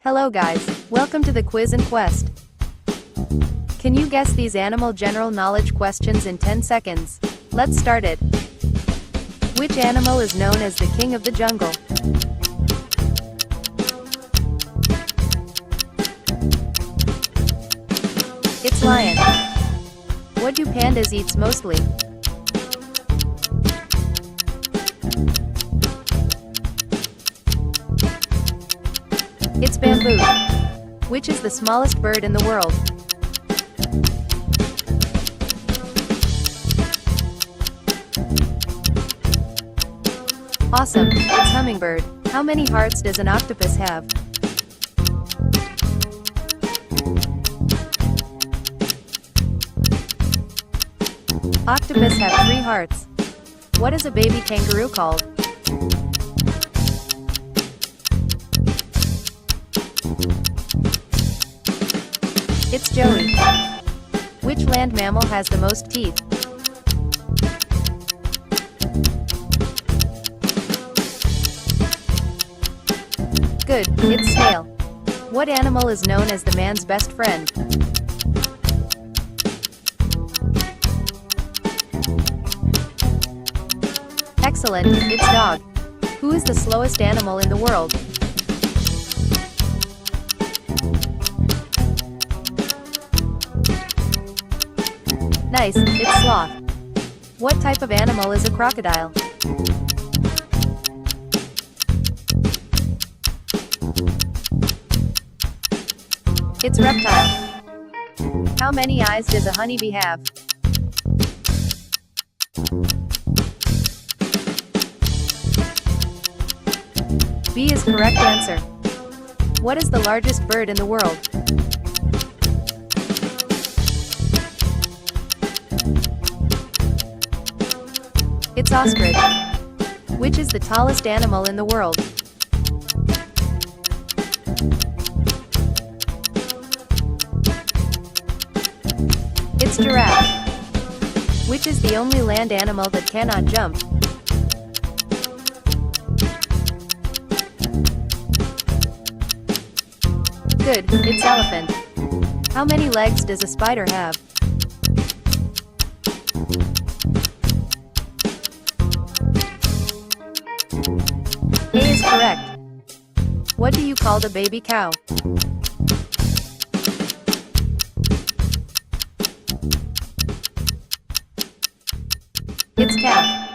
Hello guys, welcome to the Quiz and Quest. Can you guess these animal general knowledge questions in 10 seconds? Let's start it. Which animal is known as the king of the jungle? It's lion. What do pandas eat mostly? It's bamboo. Which is the smallest bird in the world? Awesome, it's hummingbird. How many hearts does an octopus have? Octopus have 3 hearts. What is a baby kangaroo called? It's Joey. Which land mammal has the most teeth? Good, it's snail. What animal is known as the man's best friend? Excellent, it's dog. Who is the slowest animal in the world? Nice, it's sloth. What type of animal is a crocodile? It's reptile. How many eyes does a honeybee have? B is correct answer. What is the largest bird in the world? It's ostrich. Which is the tallest animal in the world? It's giraffe. Which is the only land animal that cannot jump? Good, it's elephant. How many legs does a spider have? A is correct. What do you call the baby cow? It's calf.